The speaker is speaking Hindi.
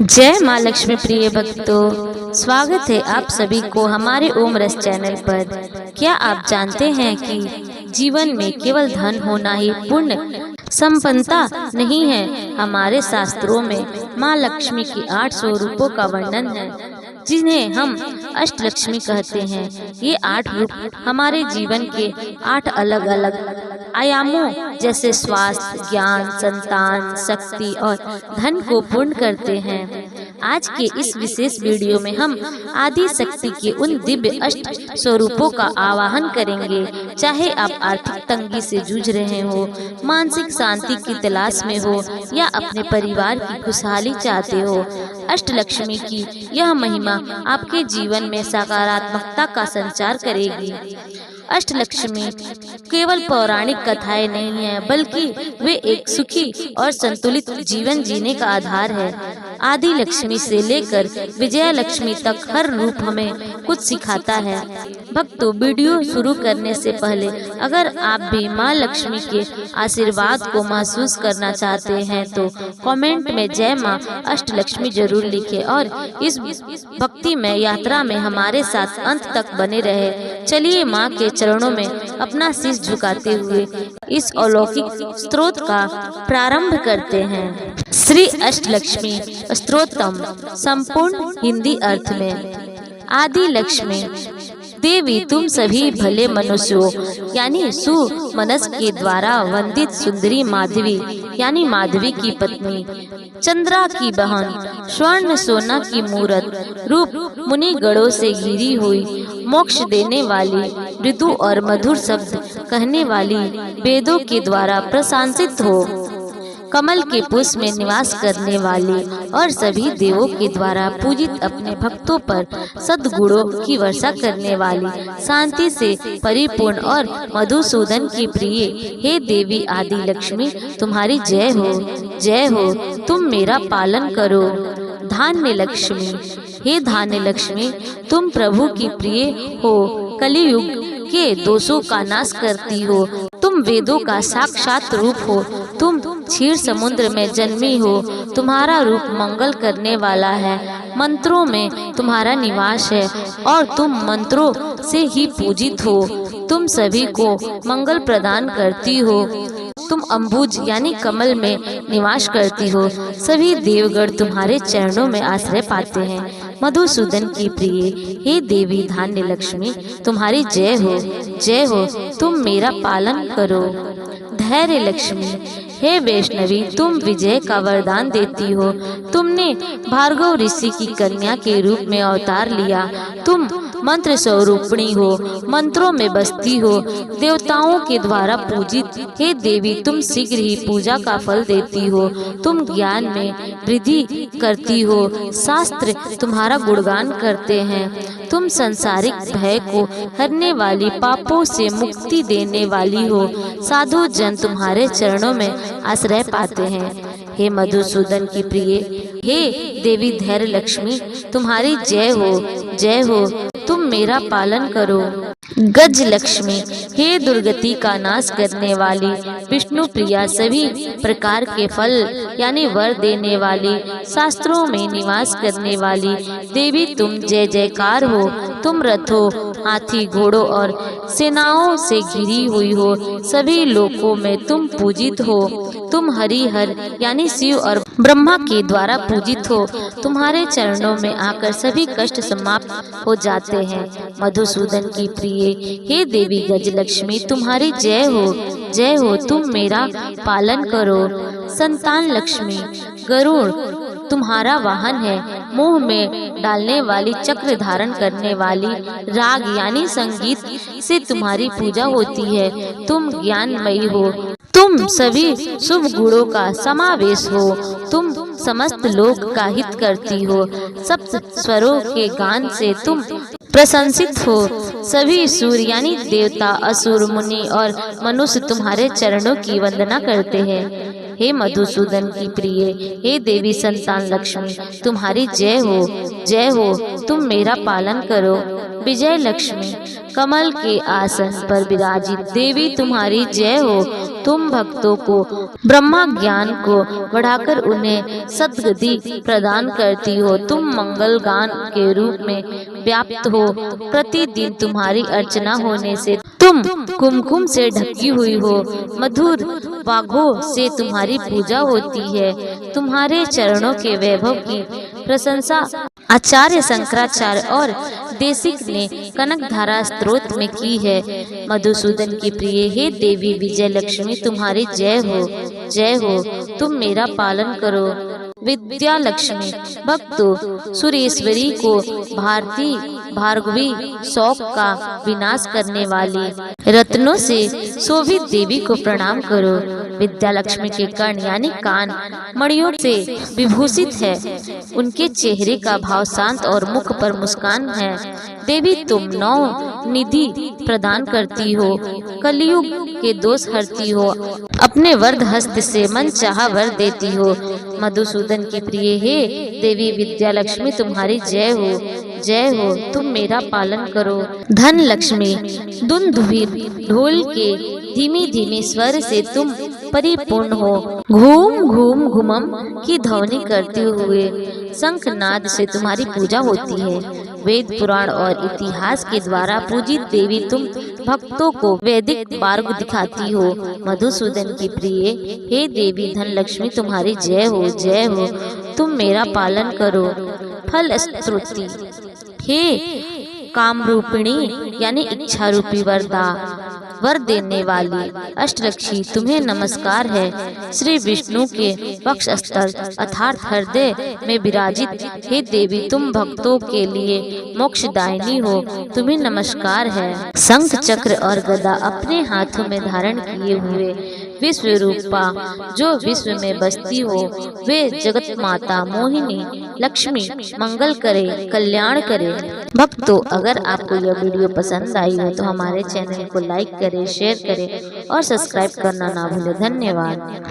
जय माँ लक्ष्मी प्रिय भक्तों, स्वागत है आप सभी को हमारे ओम रस चैनल पर। क्या आप जानते हैं कि जीवन में केवल धन होना ही पूर्ण संपन्नता नहीं है। हमारे शास्त्रों में माँ लक्ष्मी की 8 स्वरूपों का वर्णन है, जिन्हें हम अष्टलक्ष्मी कहते हैं। ये 8 रूप हमारे जीवन के 8 अलग अलग आयामों जैसे स्वास्थ्य, ज्ञान, संतान, शक्ति और धन को पूर्ण करते हैं। आज के इस विशेष वीडियो में हम आदि शक्ति के उन दिव्य अष्ट स्वरूपों का आवाहन करेंगे। चाहे आप आर्थिक तंगी से जूझ रहे हो, मानसिक शांति की तलाश में हो या अपने परिवार की खुशहाली चाहते हो, अष्टलक्ष्मी की यह महिमा आपके जीवन में सकारात्मकता का संचार करेगी। अष्टलक्ष्मी केवल पौराणिक कथाएं नहीं है, बल्कि वे एक सुखी और संतुलित जीवन जीने का आधार है। आदि लक्ष्मी से लेकर विजया लक्ष्मी तक हर रूप हमें कुछ सिखाता है। भक्तों, वीडियो शुरू करने से पहले अगर आप भी माँ लक्ष्मी के आशीर्वाद को महसूस करना चाहते हैं तो कमेंट में जय माँ अष्टलक्ष्मी जरूर लिखें और इस भक्तिमय यात्रा में हमारे साथ अंत तक बने रहे। चलिए माँ के चरणों में अपना शीश झुकाते हुए इस अलौकिक स्तोत्र का प्रारंभ करते हैं। श्री अष्टलक्ष्मी स्तोत्रम संपूर्ण हिंदी अर्थ में। आदि लक्ष्मी देवी, तुम सभी भले मनुष्यों यानी सुमनस के द्वारा वंदित सुंदरी माधवी यानी माधवी की पत्नी, चंद्रा की बहन, स्वर्ण सोना की मूरत रूप मुनि गणों से घिरी हुई, मोक्ष देने वाली, मृदु और मधुर शब्द कहने वाली, वेदों के द्वारा प्रशंसित हो, कमल के पुष्प में निवास करने वाली और सभी देवों के द्वारा पूजित, अपने भक्तों पर सद्गुणों की वर्षा करने वाली, शांति से परिपूर्ण और मधुसूदन की प्रिय, हे देवी आदि लक्ष्मी, तुम्हारी जय हो, जय हो। तुम मेरा पालन करो। धान्य लक्ष्मी, हे धान्य लक्ष्मी, तुम प्रभु की प्रिय हो, कलियुग के दोषों का नाश करती हो, तुम वेदों का साक्षात रूप हो, तुम क्षीर समुद्र में जन्मी हो, तुम्हारा रूप मंगल करने वाला है, मंत्रों में तुम्हारा निवास है और तुम मंत्रों से ही पूजित हो, तुम सभी को मंगल प्रदान करती हो, तुम अम्बुज यानी कमल में निवास करती हो, सभी देवगण तुम्हारे चरणों में आश्रय पाते हैं। मधुसूदन की प्रिय, हे देवी धान्य लक्ष्मी, तुम्हारी जय हो, जय हो। तुम मेरा पालन करो। धैर्य लक्ष्मी, हे वैष्णवी, तुम विजय का वरदान देती हो, तुमने भार्गव ऋषि की कन्या के रूप में अवतार लिया, तुम मंत्र स्वरूपिणी हो, मंत्रों में बसती हो, देवताओं के द्वारा पूजित, हे देवी तुम शीघ्र ही पूजा का फल देती हो, तुम ज्ञान में वृद्धि करती हो, शास्त्र तुम्हारा गुणगान करते हैं, तुम संसारिक भय को हरने वाली, पापों से मुक्ति देने वाली हो, साधु जन तुम्हारे चरणों में आश्रय पाते हैं। हे मधुसूदन की प्रिय, हे देवी धैर्य लक्ष्मी, तुम्हारी जय हो, जय हो। तुम मेरा पालन करो। गज लक्ष्मी, हे दुर्गति का नाश करने वाली, विष्णु प्रिया, सभी प्रकार के फल यानी वर देने वाली, शास्त्रों में निवास करने वाली देवी, तुम जय जयकार हो, तुम रथों, हाथी, घोड़ों और सेनाओं से घिरी हुई हो, सभी लोकों में तुम पूजित हो, तुम हरिहर यानी शिव और ब्रह्मा के द्वारा पूजित हो, तुम्हारे चरणों में आकर सभी कष्ट समाप्त हो जाते हैं। मधुसूदन की प्रिय, हे देवी गजलक्ष्मी, तुम्हारी जय हो, जय हो। तुम मेरा पालन करो। संतान लक्ष्मी, गरुड़ तुम्हारा वाहन है, मुंह में डालने वाली, चक्र धारण करने वाली, राग यानी संगीत से तुम्हारी पूजा होती है, तुम ज्ञानमयी हो, तुम सभी शुभ गुणों का समावेश हो, तुम समस्त लोक का हित करती हो, सप्त स्वरों के गान से तुम प्रशंसित हो, सभी सूर्य यानी देवता, असुर, मुनि और मनुष्य तुम्हारे चरणों की वंदना करते हैं। हे मधुसूदन की प्रिय, हे देवी संतान लक्ष्मी, तुम्हारी जय हो, जय हो। तुम मेरा पालन करो। विजय लक्ष्मी, कमल के आसन पर विराजित देवी, तुम्हारी जय हो, तुम भक्तों को ब्रह्मा ज्ञान को बढ़ाकर उन्हें सद्गति प्रदान करती हो। तुम मंगल गान के रूप में व्याप्त हो। प्रतिदिन तुम्हारी अर्चना होने से तुम कुमकुम से ढकी हुई हो। मधुर वाघों से तुम्हारी पूजा होती है। तुम्हारे चरणों के वैभव की प्रशंसा आचार्य शंकराचार्य और देशिक ने कनकधारा स्तोत्र में की है। मधुसूदन की प्रिय हे देवी विजय लक्ष्मी तुम्हारी जय हो, जय हो। तुम मेरा पालन करो। विद्या लक्ष्मी भक्तों सुरेश्वरी को भारती भार्गवी शौक का विनाश करने वाली रत्नों से शोभित देवी को प्रणाम करो। विद्या लक्ष्मी के कर्ण यानी कान मणियों से विभूषित है। उनके चेहरे का भाव शांत और मुख पर मुस्कान है। देवी तुम नौ निधि प्रदान करती हो, कलयुग के दोष हरती हो, अपने वरद हस्त से मन चाहा वर देती हो। मधुसूदन की प्रिय हे देवी विद्या लक्ष्मी तुम्हारी जय हो, जय हो। तुम मेरा पालन करो। धन लक्ष्मी दुंदुभिर ढोल के धीमे धीमे स्वर से तुम परिपूर्ण हो। घूम घूम घुमम की ध्वनि करते हुए शंखनाद से तुम्हारी पूजा होती है। वेद पुराण और इतिहास के द्वारा पूजित देवी तुम भक्तों को वैदिक मार्ग दिखाती हो। मधुसूदन की प्रिय हे देवी धन लक्ष्मी तुम्हारी जय हो, जय हो। तुम मेरा पालन करो। फल स्तुति हे कामरूपिणी यानी इच्छा रूपी वरदा वर देने वाली अष्टलक्ष्मी तुम्हें नमस्कार है। श्री विष्णु के वक्षस्थल अर्थात हृदय में विराजित हे देवी तुम भक्तों के लिए मोक्षदायिनी हो, तुम्हें नमस्कार है। शंख चक्र और गदा अपने हाथों में धारण किए हुए विश्व रूपा जो विश्व में बसती हो, वे जगत माता मोहिनी लक्ष्मी मंगल करे, कल्याण करे। भक्तों अगर आपको यह वीडियो पसंद आई हो तो हमारे चैनल को लाइक करें, शेयर करें और सब्सक्राइब करना ना भूलें। धन्यवाद।